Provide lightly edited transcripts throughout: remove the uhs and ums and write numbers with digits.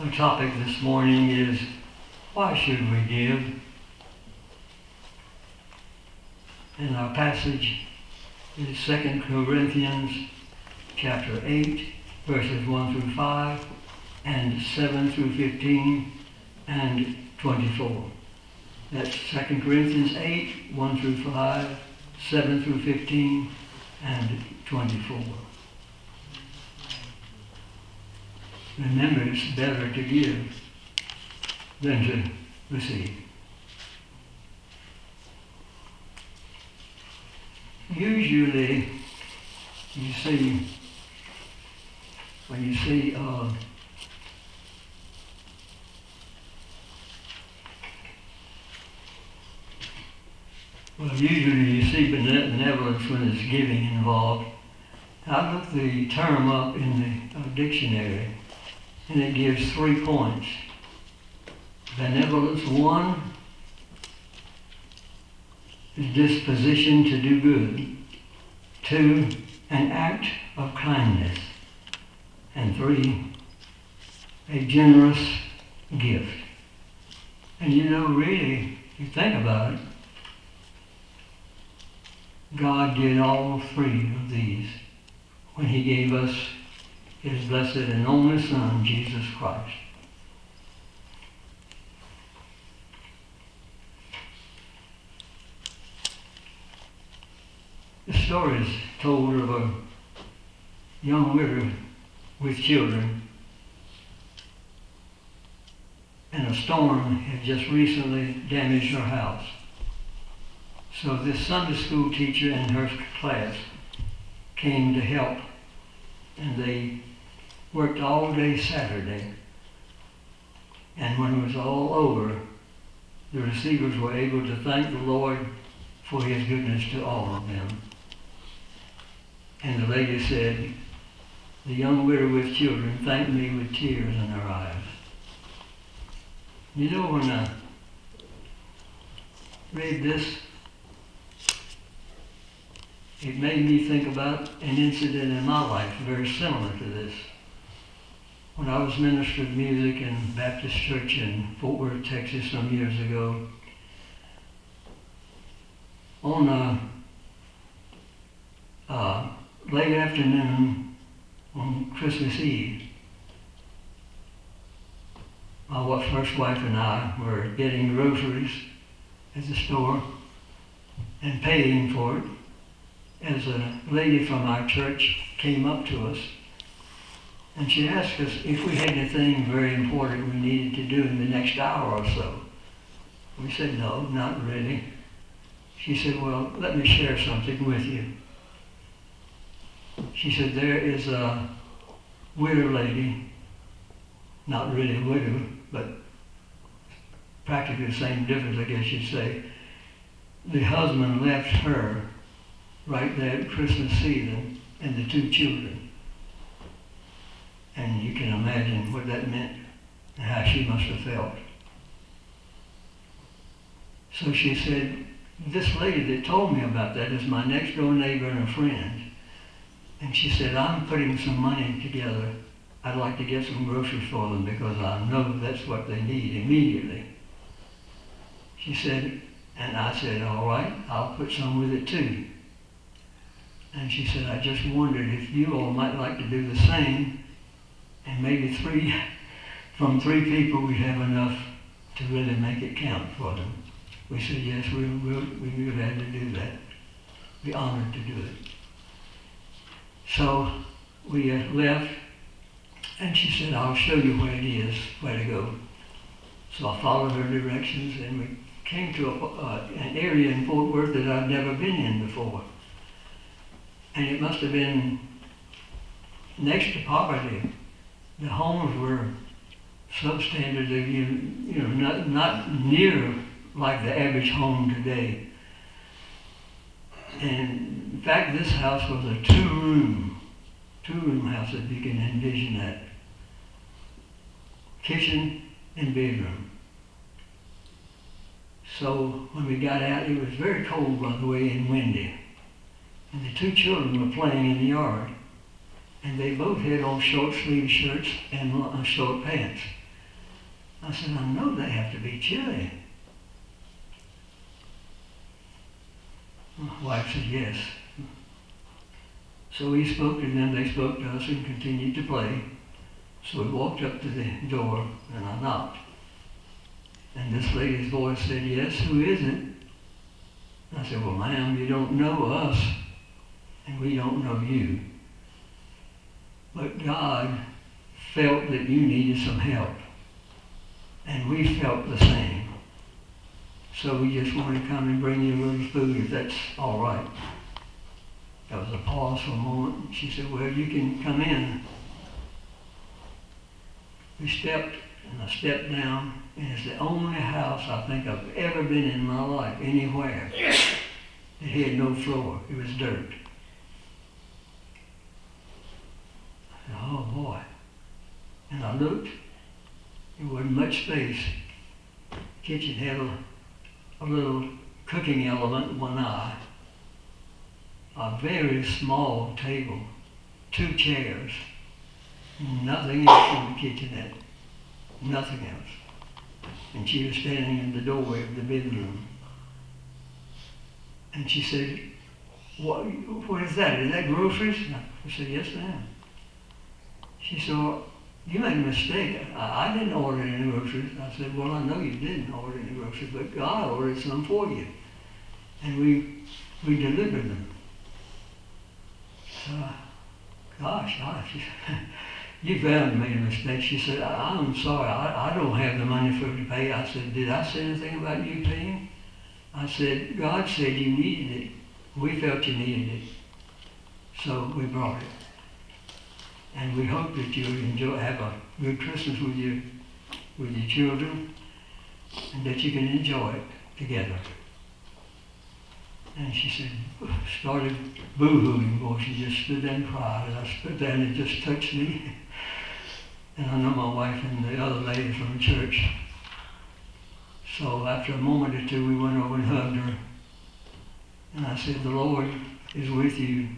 Our topic this morning is, why should we give? And our passage is 2 Corinthians chapter 8, verses 1 through 5, and 7 through 15, and 24. That's 2 Corinthians 8, 1 through 5, 7 through 15, and 24. Remember, it's better to give than to receive. Usually, you see, when you see usually you see benevolence when there's giving involved. I looked the term up in the dictionary, and it gives 3 points. Benevolence, 1, is disposition to do good. 2, an act of kindness. And 3, a generous gift. And you know, really, if you think about it, God did all 3 of these when He gave us His blessed and only Son, Jesus Christ. The story is told of a young widow with children, and a storm had just recently damaged her house. So this Sunday school teacher and her class came to help, and they worked all day Saturday. And when it was all over, the receivers were able to thank the Lord for His goodness to all of them. And the lady said, the young widow with children thanked me with tears in her eyes. You know, when I read this, it made me think about an incident in my life very similar to this. When I was minister of music in Baptist Church in Fort Worth, Texas, some years ago, on a late afternoon on Christmas Eve, my first wife and I were getting groceries at the store and paying for it, as a lady from our church came up to us, and she asked us if we had anything very important we needed to do in the next hour or so. We said, no, not really. She said, well, let me share something with you. She said, there is a widow lady, not really a widow, but practically the same difference, I guess you'd say. The husband left her right there at Christmas season, and the 2 children. And you can imagine what that meant and how she must have felt. So she said, this lady that told me about that is my next door neighbor and a friend. And she said, I'm putting some money together. I'd like to get some groceries for them because I know that's what they need immediately. She said, and I said, all right, I'll put some with it too. And she said, I just wondered if you all might like to do the same, and maybe from 3 people we'd have enough to really make it count for them. We said, yes, we'd be glad to do that. Be honored to do it. So we left, and she said, I'll show you where it is, where to go. So I followed her directions, and we came to an area in Fort Worth that I'd never been in before. And it must have been next to poverty. The homes were substandard, not near like the average home today. And in fact, this house was a two-room house, if you can envision that. Kitchen and bedroom. So when we got out, it was very cold, by the way, and windy. And the 2 children were playing in the yard. And they both had on short sleeve shirts and short pants. I said, I know they have to be chilly. My wife said, yes. So he spoke to them, they spoke to us and continued to play. So we walked up to the door and I knocked. And this lady's voice said, yes, who is it? And I said, well, ma'am, you don't know us and we don't know you. But God felt that you needed some help. And we felt the same. So we just wanted to come and bring you a little food if that's all right. There was a pause for a moment. She said, well, you can come in. We stepped, and I stepped down, and it's the only house I think I've ever been in my life, anywhere. It had no floor. It was dirt. I said, oh boy. And I looked. There wasn't much space. The kitchen had a little cooking element in one eye. A very small table, 2 chairs, nothing else in the kitchenette, nothing else. And she was standing in the doorway of the bedroom. And she said, what is that? Is that groceries? And I said, yes, ma'am. She said, well, you made a mistake. I didn't order any groceries. I said, well, I know you didn't order any groceries, but God ordered some for you. And we delivered them. So, gosh, you found made a mistake. She said, I'm sorry, I don't have the money for to pay. I said, did I say anything about you paying? I said, God said you needed it. We felt you needed it. So we brought it. And we hope that you'll have a good Christmas with your children and that you can enjoy it together. And she said, started boo-hooing. Boy, she just stood there and cried. And I stood there and it just touched me. And I know my wife and the other lady from the church. So after a moment or two, we went over and hugged her. And I said, the Lord is with you.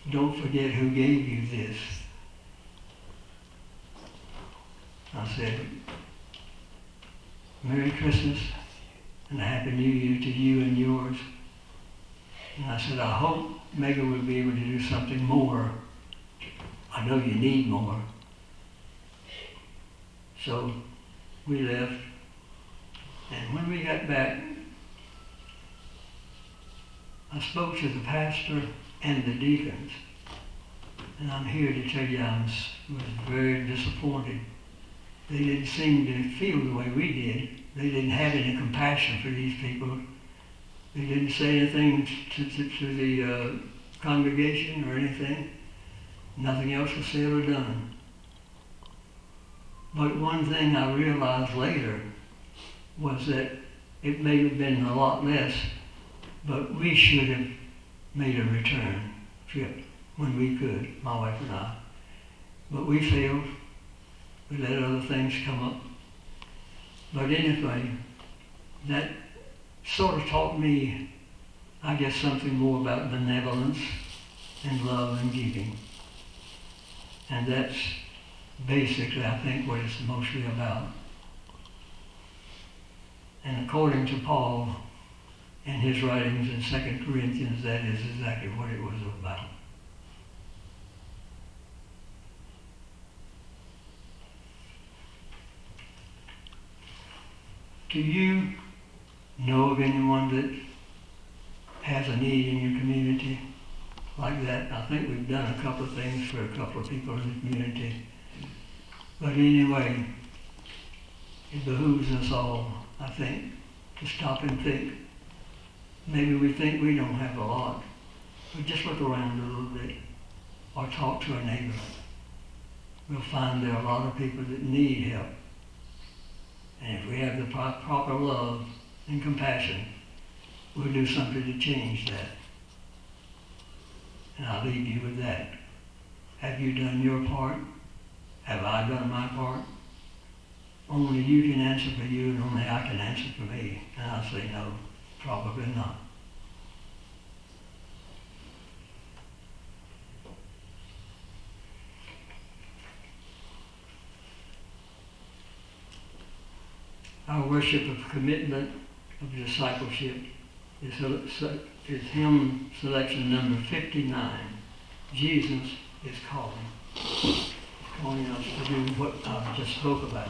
Don't forget who gave you this. I said, Merry Christmas and a Happy New Year to you and yours. And I said, I hope maybe we'll be able to do something more. I know you need more. So we left. And when we got back, I spoke to the pastor and the deacons. And I'm here to tell you I was very disappointed. They didn't seem to feel the way we did. They didn't have any compassion for these people. They didn't say anything to the congregation or anything. Nothing else was said or done. But one thing I realized later was that it may have been a lot less, but we should have made a return trip when we could, my wife and I. But we failed. We let other things come up. But anyway, that sort of taught me, I guess, something more about benevolence and love and giving. And that's basically, I think, what it's mostly about. And according to Paul and his writings in 2 Corinthians, that is exactly what it was about. Do you know of anyone that has a need in your community like that? I think we've done a couple of things for a couple of people in the community. But anyway, it behooves us all, I think, to stop and think. Maybe we think we don't have a lot, but just look around a little bit or talk to a neighbor. We'll find there are a lot of people that need help. And if we have the proper love and compassion, we'll do something to change that. And I'll leave you with that. Have you done your part? Have I done my part? Only you can answer for you and only I can answer for me. And I'll say no, probably not. Our worship of commitment of discipleship is hymn selection number 59. Jesus is calling. He's calling us to do what I just spoke about.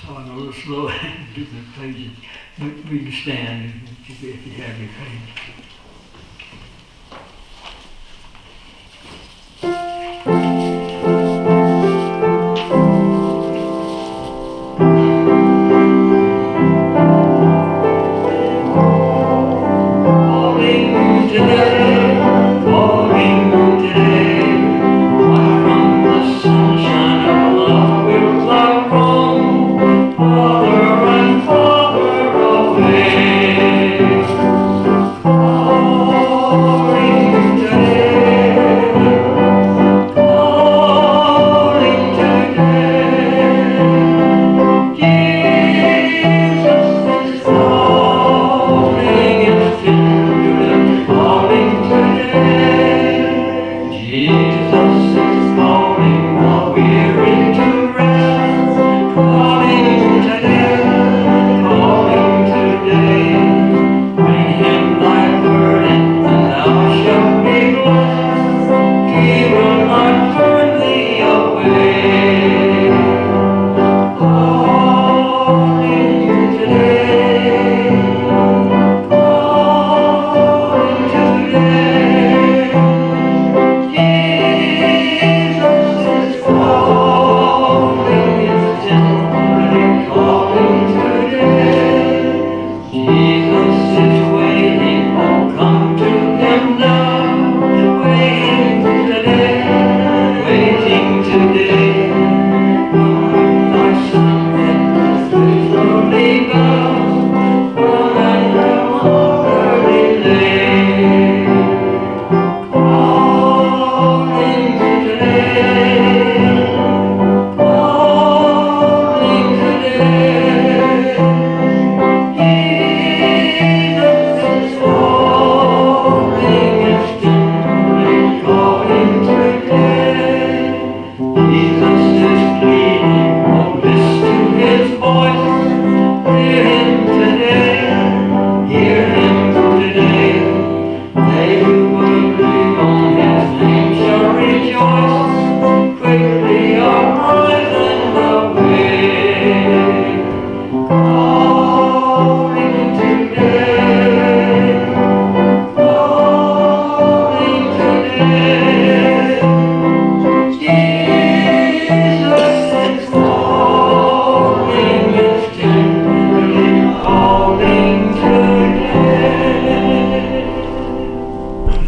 So I'm a little slow at the pages, but we can stand if you have your page.